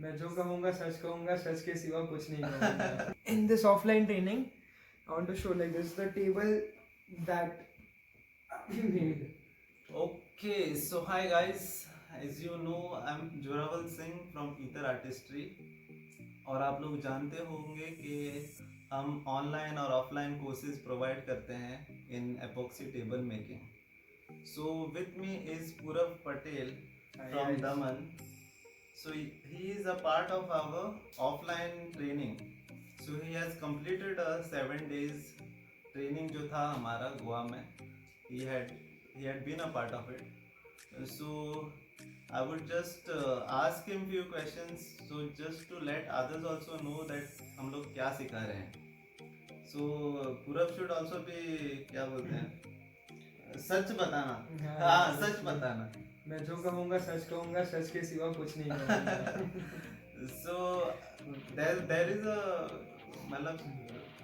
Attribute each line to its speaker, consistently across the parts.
Speaker 1: मैं जो कहूँगा सच के सिवा कुछ नहीं कहूँगा. In this offline training, I want to show like this the table that we made.
Speaker 2: Okay, so hi guys. As you know, I'm Joraval Singh from Ether Artistry. और आप लोग जानते होंगे कि हम ऑनलाइन और ऑफलाइन कोर्सेज प्रोवाइड करते हैं in epoxy table making. So with me is Purav Patel from Daman. So he is a part of our offline training. So he has completed a 7 days training जो था हमारा गोवा में. He had been a part of it. So I would just ask him few questions. So just to let others also know that हम लोग क्या सिखा रहे हैं. So Purav should also be क्या बोलते हैं सच बताना. हाँ सच बताना.
Speaker 1: मैं जो कहूँगा सच के सिवा कुछ नहीं कहूँगा.
Speaker 2: So there is a मतलब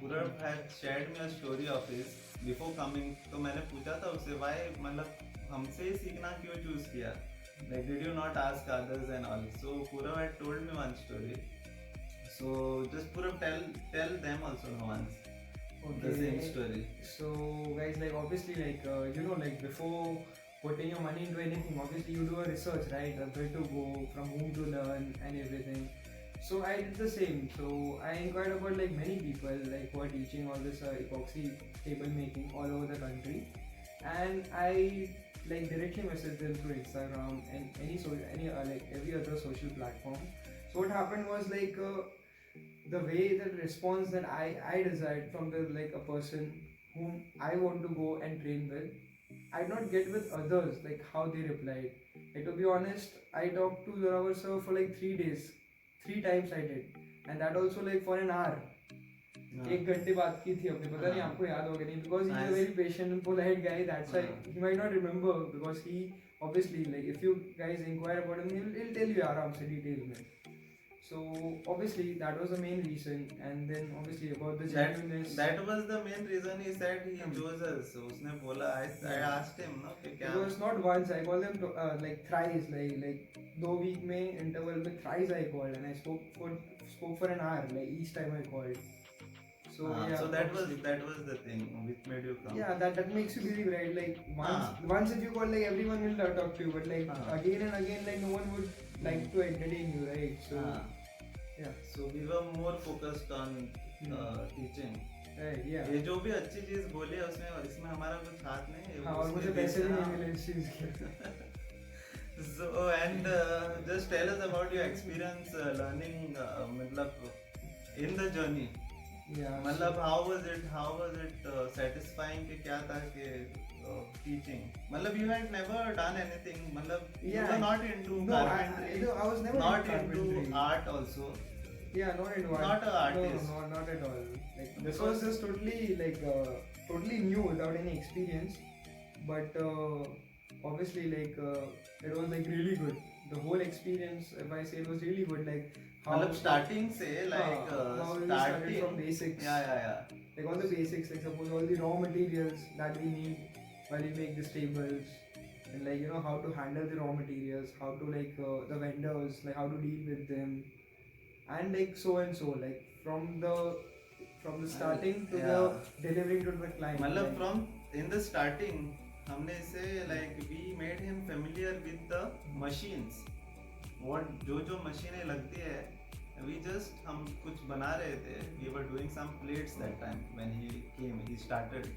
Speaker 2: Purav had shared me a story of his before coming. तो मैंने पूछा था उससे why मतलब हमसे सीखना क्यों choose किया. Like did you not ask others and all. So Purav had told me one story. So just Purav tell them also once. Okay. The same story.
Speaker 1: So guys, like obviously like you know like before putting your money into anything, obviously you do a research, right? Where to go, from whom to learn and everything. So I did the same. So I inquired about like many people like who are teaching all this epoxy table making all over the country, and I like directly messaged them through Instagram and any like every other social platform. So what happened was like the way the response that I desired from the like a person whom I want to go and train with, I did not get with others like how they replied. Like to be honest, I talked to Zorawar sir for like 3 days. 3 times I did, and that also like for an hour. एक घंटे बात की थी अपने. पता नहीं आपको याद होगा नहीं, because he is a very patient and polite guy. That's why he might not remember, because he obviously like if you guys inquire about him, he'll tell you आराम से detail में. So obviously that was the main reason, and then obviously about the genuineness.
Speaker 2: That was the main reason he said he chose us. So उसने बोला I asked him ना कि क्या.
Speaker 1: It was not once. I called them like thrice. Like 2 week में interval में thrice I called, and I spoke for an hour like each time I called. So yeah.
Speaker 2: So that was the thing which made you come.
Speaker 1: Yeah, that makes you believe, right? Like once if you call, like everyone will talk to you, but like again and again, like no one would like to entertain you, right? So yeah.
Speaker 2: So we were more focused on teaching.
Speaker 1: Right, yeah.
Speaker 2: ये जो भी अच्छी चीज बोली है इसमें हमारा कुछ हाथ नहीं है.
Speaker 1: हाँ, और मुझे पैसे भी नहीं मिले इस चीज के.
Speaker 2: So and just tell us about your experience learning मतलब in the journey.
Speaker 1: Yeah.
Speaker 2: मतलब how was it satisfying कि क्या था कि teaching. मतलब you had never done anything. मतलब you were not into carpentry.
Speaker 1: I was never
Speaker 2: not into art also.
Speaker 1: Yeah, not into art.
Speaker 2: Not an artist.
Speaker 1: No, not at all. Like this was just totally like totally new without any experience. But obviously like it was like really good. The whole experience, if I say, it was really good. Like how
Speaker 2: मतलब starting से like
Speaker 1: how we started
Speaker 2: starting
Speaker 1: from basics.
Speaker 2: Yeah.
Speaker 1: Like all the basics, like suppose all the raw materials that we need while we make these tables, and like you know how to handle the raw materials, how to like the vendors, like how to deal with them, and like so and so, like from the starting to the delivering to the client.
Speaker 2: मतलब
Speaker 1: like,
Speaker 2: from in the starting हमने इसे like we made him familiar with the machines. What जो मशीनें लगती है, हम कुछ बना रहे थे. We were doing some plates that time when he started.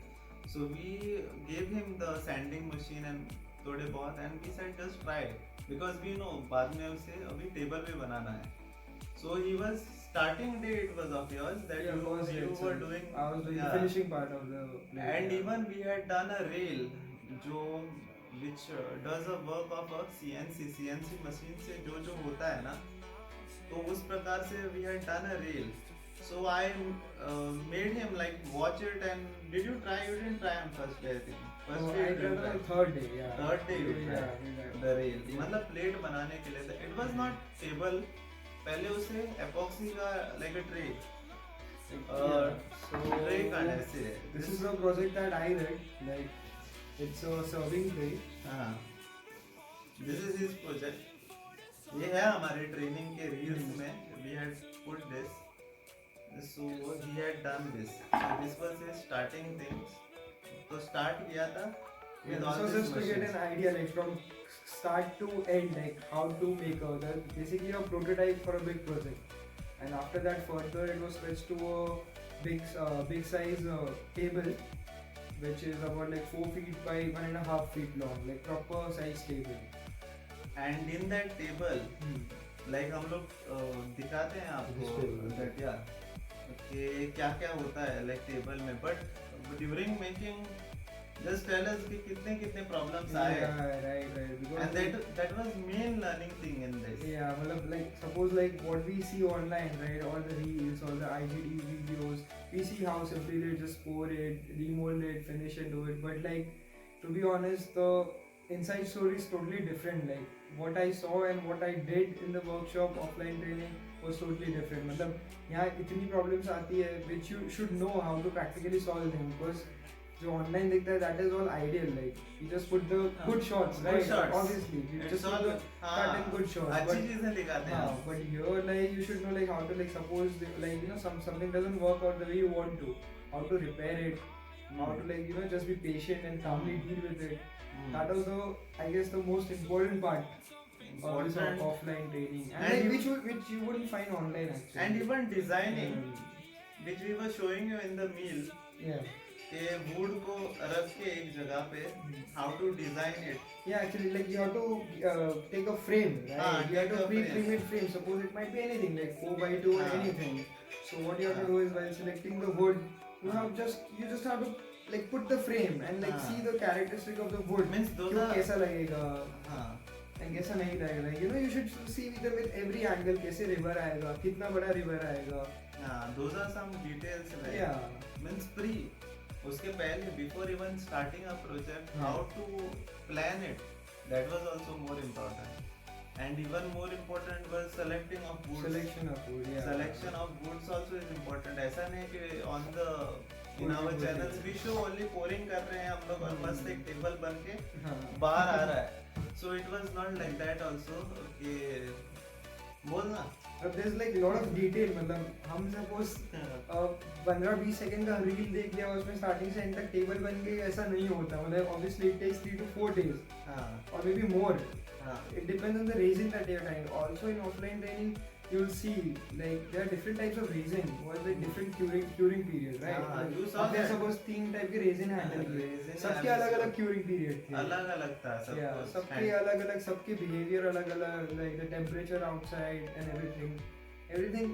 Speaker 2: So we gave him the sanding machine and थोड़े बहुत, and we said just try, because we know बाद में उसे अभी टेबल पे बनाना है. So he was starting day it was of yours that you were doing.
Speaker 1: I was doing the finishing part of the plate.
Speaker 2: And even we had done a rail which does a work of a CNC machine से जो होता है ना, तो उस प्रकार से we had done a rail. So I made him like watch it. And did you try? You didn't try on first day, I think. First day
Speaker 1: I tried on third day. Yeah.
Speaker 2: Third day you tried the rail.
Speaker 1: Yeah.
Speaker 2: मतलब plate बनाने के लिए it was not table. पहले उसे epoxy का like a tray. Tray का ऐसे.
Speaker 1: This is a project that I did. Like it's a serving tray.
Speaker 2: This is his project. ये है हमारे ट्रेनिंग के रील्स में we had put this so he had done this so this was his starting things तो start किया था
Speaker 1: Yeah,
Speaker 2: with
Speaker 1: this
Speaker 2: all
Speaker 1: was
Speaker 2: these
Speaker 1: just to get
Speaker 2: machines.
Speaker 1: an idea, like from start to end, like how to make basically a prototype for a big project. And after that, further it was switched to a big size table, which is about like 4 feet by 1.5 feet long, like proper size table.
Speaker 2: And in that table like हम लोग दिखाते हैं आपको that yeah कि क्या क्या होता है like table में but during making just tell us कि कितने कितने problems आए
Speaker 1: Yeah, right. Because
Speaker 2: and that was main learning thing in this.
Speaker 1: yeah, मतलब like suppose like what we see online, right? All the reels, all the IGD videos, we see how simply they just pour it, remold it, finish it, do it. But like to be honest, the inside story is totally different. Like what I saw and what I did in the workshop, offline training was totally different. मतलब यहाँ इतनी problems आती है which you should know how to practically solve them because जो online दिखता है that is all ideal, like you just put the good shots,
Speaker 2: Good
Speaker 1: right?
Speaker 2: shots.
Speaker 1: Obviously you
Speaker 2: It's
Speaker 1: just put
Speaker 2: all
Speaker 1: the cut and good shots.
Speaker 2: अच्छी
Speaker 1: But
Speaker 2: चीजें दिखाते हैं
Speaker 1: हाँ, but here like you should know like how to like suppose like you know something doesn't work out the way you want to, how to repair it, how to like you know just be patient and calmly deal with it. That was the I guess the most important part of this
Speaker 2: Important.
Speaker 1: offline training, and,
Speaker 2: And
Speaker 1: like,
Speaker 2: you-
Speaker 1: which you wouldn't find online actually.
Speaker 2: and even designing
Speaker 1: Mm,
Speaker 2: which we were showing you in the meal
Speaker 1: yeah.
Speaker 2: कि wood को रख के एक जगह पे how to design it.
Speaker 1: Yeah, actually, like you have to take a frame, right?
Speaker 2: Ah,
Speaker 1: You have
Speaker 2: take
Speaker 1: to
Speaker 2: a
Speaker 1: pre-made frame. Suppose it might be anything, like 4x2 or
Speaker 2: Ah.
Speaker 1: anything. So what you have to do is while selecting the wood, you just have to like put the frame and like
Speaker 2: Ah.
Speaker 1: see the characteristic of the wood.
Speaker 2: Means those
Speaker 1: क्यों
Speaker 2: are
Speaker 1: कैसा लगेगा
Speaker 2: हाँ
Speaker 1: and कैसा नहीं लगेगा. You know, you should see with every angle कैसे river आएगा, कितना बड़ा river आएगा.
Speaker 2: हाँ those are some details like
Speaker 1: Yeah.
Speaker 2: means pre उसके पहले before even starting a project
Speaker 1: हाँ.
Speaker 2: how to plan it that was also more important and even more important was selecting of woods.
Speaker 1: Selection of wood, yeah.
Speaker 2: Selection of woods also is important. ऐसा नहीं कि on the in our
Speaker 1: Pouring
Speaker 2: channels
Speaker 1: wood.
Speaker 2: we show only pouring कर रहे हैं हम लोग और मस्त एक टेबल बन के
Speaker 1: हाँ.
Speaker 2: बाहर आ रहा है. So it was not like that also कि बोलना.
Speaker 1: But there's like a lot of detail. मतलब हम suppose 15-20 सेकंड का रील देख लिया उसमें स्टार्टिंग से एंड तक टेबल बन गई ऐसा नहीं होता. मतलब obviously it takes 3 to 4 days
Speaker 2: हाँ
Speaker 1: or maybe more.
Speaker 2: हाँ
Speaker 1: It depends on the resin that you're trying. Also in offline training you'll see like there are different types of resin. What the different curing period, right?
Speaker 2: हाँ, you saw
Speaker 1: अब there
Speaker 2: that.
Speaker 1: suppose 3 type के resin handle किए.
Speaker 2: Resin
Speaker 1: सबके
Speaker 2: handles.
Speaker 1: अलग अलग curing period थे.
Speaker 2: अलग अलग था सब
Speaker 1: Yeah,
Speaker 2: कुछ.
Speaker 1: सबके अलग अलग सबके behavior अलग अलग, like the temperature outside and everything.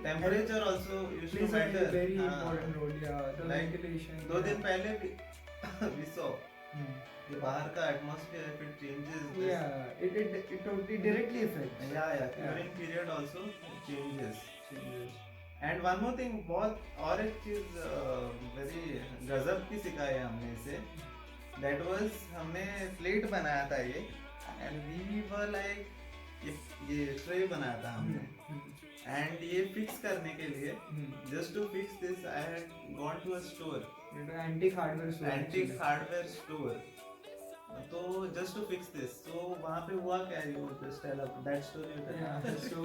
Speaker 2: Temperature also used to
Speaker 1: plays a
Speaker 2: matter.
Speaker 1: very
Speaker 2: हाँ.
Speaker 1: important role. Yeah, the
Speaker 2: Like,
Speaker 1: ventilation.
Speaker 2: 2 दिन पहले भी we saw
Speaker 1: Hmm.
Speaker 2: कि बाहर का atmosphere if it changes this-
Speaker 1: Yeah, it totally directly affects.
Speaker 2: yeah curing period also changes. And one more thing बहुत और एक चीज very गजब की सिखाई है हमने इसे. That was हमने plate बनाया था ये and we were like ये tray बनाया था हमने and ये fix करने के लिए just to fix this I had gone to a store.
Speaker 1: Antique hardware store.
Speaker 2: Antique hardware store. तो जस्ट टू फिक्स दिस तो वहाँ पे हुआ क्या you just tell up that story.
Speaker 1: Yeah. So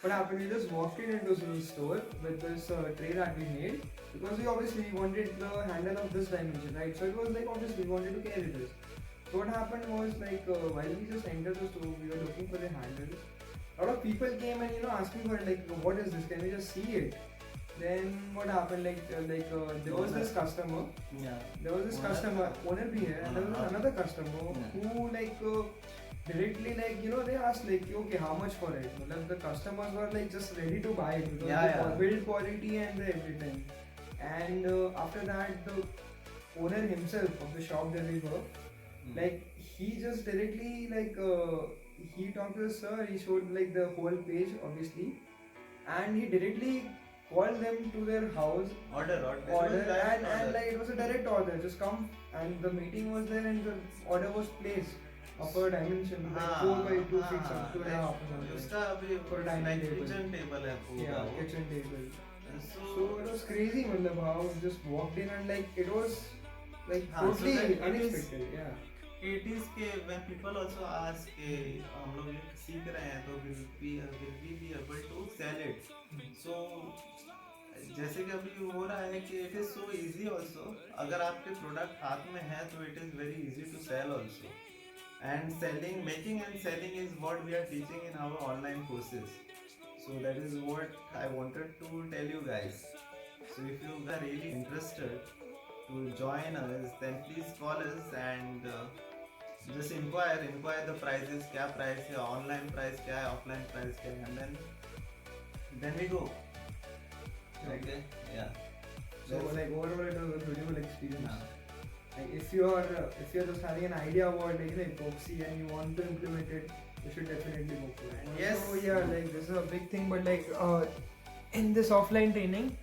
Speaker 1: what happened? We just walked into this store with this tray that we made because we obviously wanted the handle of this dimension, right? So it was like obviously we wanted to carry this. So what happened was like while we just entered the store, we were looking for the handles. A lot of people came and asking for it, like what is this? Can we just see it? Then what happened? There was this customer. There was this
Speaker 2: Owner?
Speaker 1: customer, owner bhi hai, and there was another customer who directly they asked like okay how much for it. Matlab, the customers were like just ready to buy it because the build quality and the everything. And after that the owner himself of the shop that we were, like he just directly he talked to us, sir. He showed like the whole page obviously, and he directly called them to their house.
Speaker 2: order
Speaker 1: And like it was a direct order, just come, and the meeting was there and the order was placed of a dimension like 4x2 feet, 2.5 or something.
Speaker 2: उसका अभी
Speaker 1: For dining
Speaker 2: like
Speaker 1: table.
Speaker 2: kitchen table है पूरा
Speaker 1: Yeah,
Speaker 2: वो.
Speaker 1: kitchen table. So
Speaker 2: So
Speaker 1: it was crazy, matlab, how we just walked in and like it was like
Speaker 2: हाँ, so
Speaker 1: totally
Speaker 2: that it is-
Speaker 1: unexpected. Yeah.
Speaker 2: it is के when people also ask कि हम लोग ये सीख रहे हैं तो will we be able to sell it. So जैसे कि अभी हो रहा है कि it is so easy also, अगर आपके प्रोडक्ट हाथ में है तो it is very easy to sell also. And selling, making and selling is what we are teaching in our online courses. So that is what I wanted to tell you guys. So if you are really interested to join us, then please call us and just inquire the prices, क्या price है, online price क्या है, offline price क्या है, and then we go. Okay, yeah.
Speaker 1: So
Speaker 2: That's-
Speaker 1: like overall it was a beautiful experience.
Speaker 2: Yeah.
Speaker 1: Like if you're just having an idea about like epoxy and you want to implement it, you should definitely go for it.
Speaker 2: Yes.
Speaker 1: So yeah, like this is a big thing, but like in this offline training,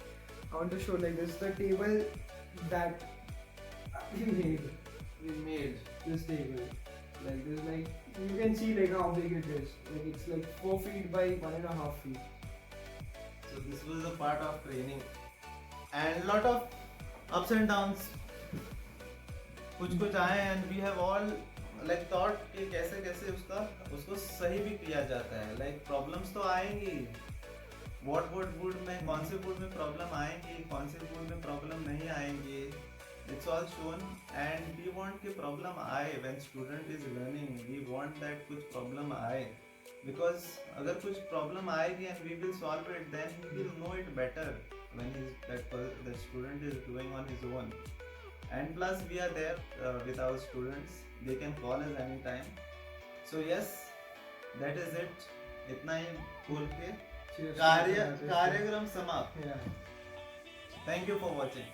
Speaker 1: I want to show like this is the table that we made.
Speaker 2: We made.
Speaker 1: This table, like this, like you can see like how big it is. Like it's like 4 feet by 1.5 feet.
Speaker 2: So this was a part of training and lot of ups and downs. कुछ आए and we have all like thought कि कैसे कैसे उसको सही भी किया जाता है. Like problems तो आएंगी. What wood में कौन से wood में problem आएंगी, कौन से wood में problem नहीं आएंगी. It's all shown and we want कि problem आए when student is learning. We want that कुछ problem आए. Because अगर कुछ problem आएगी and we will solve it, then he will know it better when the student is doing on his own. And plus we are there with our students. They can call us anytime. So yes, that is it. इतना ही बोल के
Speaker 1: Cheers.
Speaker 2: कार्यक्रम समाप्त.
Speaker 1: Yeah.
Speaker 2: Thank you for watching.